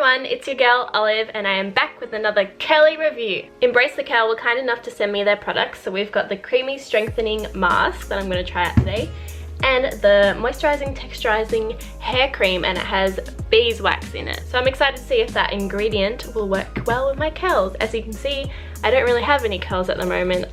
everyone, it's your girl Olive and I am back with another curly review. Embrace the Curl were kind enough to send me their products, so we've got the creamy strengthening mask that I'm going to try out today and the moisturizing texturizing hair cream, and it has beeswax in it. So I'm excited to see if that ingredient will work well with my curls. As you can see, I don't really have any curls at the moment.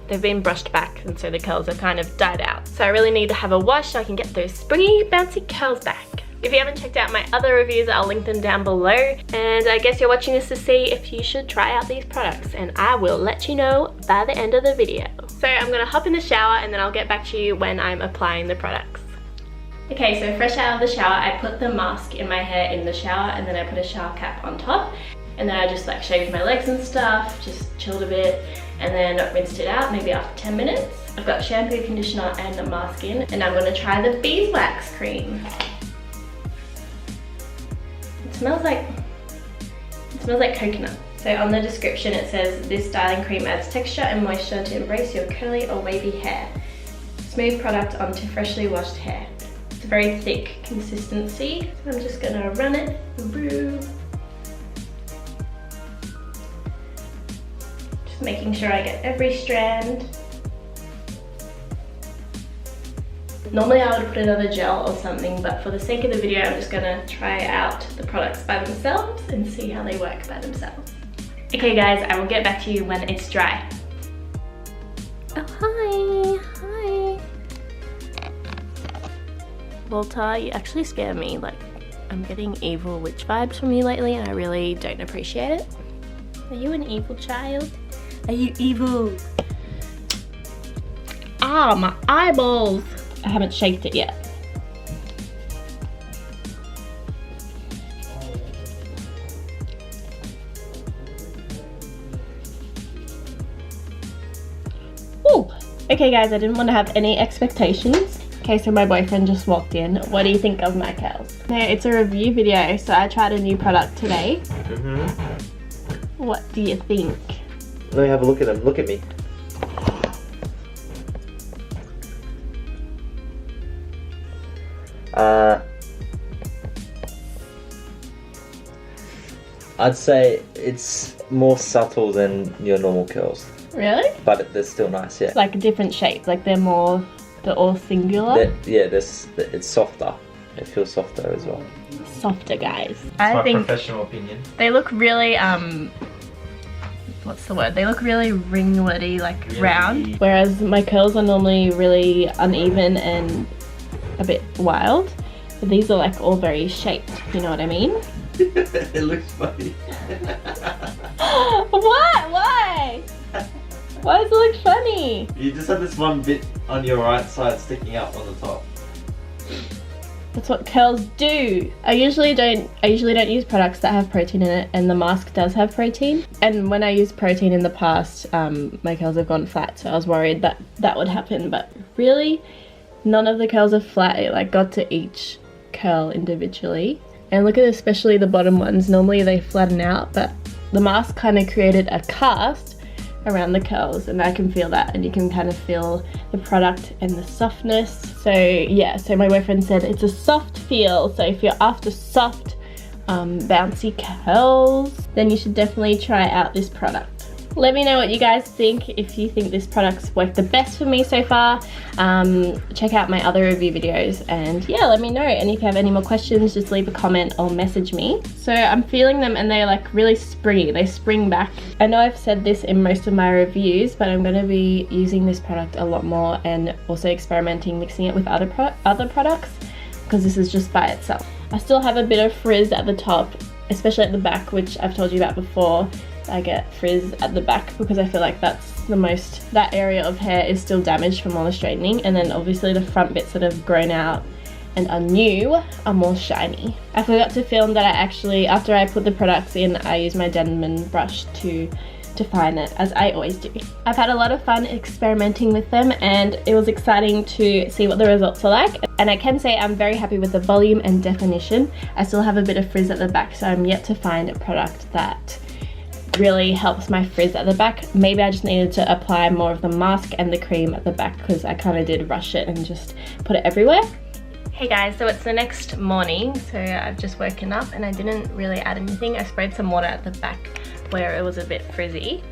They've been brushed back and so the curls have kind of died out. So I really need to have a wash so I can get those springy bouncy curls back. If you haven't checked out my other reviews, I'll link them down below. And I guess you're watching this to see if you should try out these products, and I will let you know by the end of the video. So I'm gonna hop in the shower and then I'll get back to you when I'm applying the products. Okay, so fresh out of the shower, I put the mask in my hair in the shower and then I put a shower cap on top. And then I just like shaved my legs and stuff, just chilled a bit, and then rinsed it out maybe after 10 minutes. I've got shampoo, conditioner and a mask in, and I'm gonna try the beeswax cream. It smells like coconut. So on the description it says, this styling cream adds texture and moisture to embrace your curly or wavy hair. Smooth product onto freshly washed hair. It's a very thick consistency, so I'm just gonna run it through. Just making sure I get every strand. Normally I would put another gel or something, but for the sake of the video I'm just gonna try out the products by themselves and see how they work by themselves. Okay guys, I will get back to you when it's dry. Oh hi. Walter, you actually scare me. Like, I'm getting evil witch vibes from you lately and I really don't appreciate it. Are you an evil child? Are you evil? Ah, my eyeballs. I haven't shaked it yet. Ooh. Okay guys, I didn't want to have any expectations. Okay, so my boyfriend just walked in. What do you think of my curls? No, it's a review video, so I tried a new product today. What do you think? Let me have a look at them. Look at me. I'd say it's more subtle than your normal curls. Really? But they're still nice, yeah. It's like a different shape, like they're all singular. Yeah, it's softer. It feels softer as well. Softer, guys. That's my professional opinion. They look really, what's the word? They look really ringlety, like really round. Whereas my curls are normally really uneven and a bit wild. But these are like all very shaped, you know what I mean? It looks funny. What? Why? Why does it look funny? You just have this one bit on your right side sticking up on the top. That's what curls do. I usually don't use products that have protein in it, and the mask does have protein. And when I used protein in the past, my curls have gone flat, so I was worried that that would happen. But really, none of the curls are flat. It like got to each curl individually. And look at especially the bottom ones. Normally they flatten out, but the mask kind of created a cast around the curls, and I can feel that, and you can kind of feel the product and the softness. So yeah, so my boyfriend said it's a soft feel, so if you're after soft bouncy curls, then you should definitely try out this product. Let me know what you guys think, if you think this product's worked the best for me so far. Check out my other review videos, and yeah, let me know. And if you have any more questions, just leave a comment or message me. So I'm feeling them and they're like really springy. They spring back. I know I've said this in most of my reviews, but I'm going to be using this product a lot more and also experimenting mixing it with other products, because this is just by itself. I still have a bit of frizz at the top, especially at the back, which I've told you about before. I get frizz at the back because I feel like that's the most, that area of hair is still damaged from all the straightening, and then obviously the front bits that have grown out and are new are more shiny. I forgot to film that I actually, after I put the products in, I used my Denman brush to define it, as I always do. I've had a lot of fun experimenting with them, and it was exciting to see what the results are like. And I can say I'm very happy with the volume and definition. I still have a bit of frizz at the back, so I'm yet to find a product that really helps my frizz at the back. Maybe I just needed to apply more of the mask and the cream at the back, because I kind of did rush it and just put it everywhere. Hey guys, so it's the next morning, so I've just woken up and I didn't really add anything. I sprayed some water at the back where it was a bit frizzy.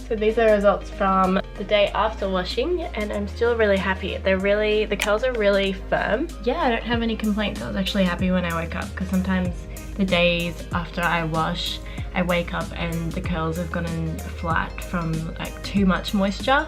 So these are results from the day after washing, and I'm still really happy. The curls are really firm. Yeah, I don't have any complaints. I was actually happy when I woke up, because sometimes the days after I wash, I wake up and the curls have gotten flat from like too much moisture,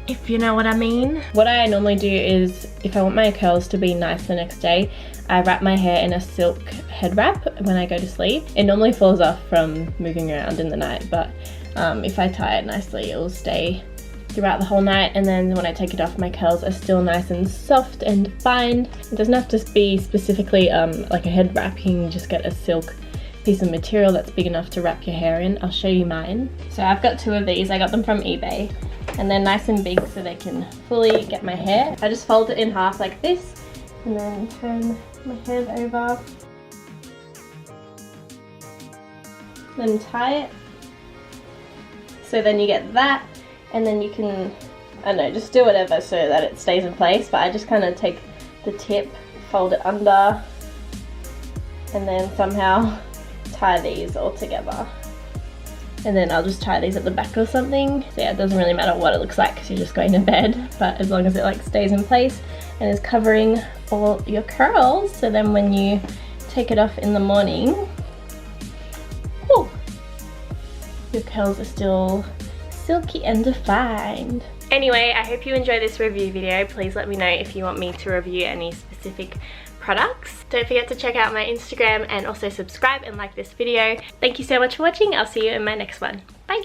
if you know what I mean. What I normally do is, if I want my curls to be nice the next day, I wrap my hair in a silk head wrap when I go to sleep. It normally falls off from moving around in the night, but if I tie it nicely, it will stay throughout the whole night, and then when I take it off, my curls are still nice and soft and fine. It doesn't have to be specifically like a head wrap. You can just get a silk piece of material that's big enough to wrap your hair in. I'll show you mine. So I've got 2 of these. I got them from eBay, and they're nice and big so they can fully get my hair. I just fold it in half like this and then turn my head over, then tie it. So then you get that, and then you can, I don't know, just do whatever so that it stays in place. But I just kind of take the tip, fold it under, and then somehow tie these all together. And then I'll just tie these at the back or something. So yeah, it doesn't really matter what it looks like because you're just going to bed, but as long as it like stays in place and is covering all your curls, so then when you take it off in the morning, whew, your curls are still silky and defined. Anyway, I hope you enjoyed this review video. Please let me know if you want me to review any specific products. Don't forget to check out my Instagram and also subscribe and like this video. Thank you so much for watching. I'll see you in my next one. Bye!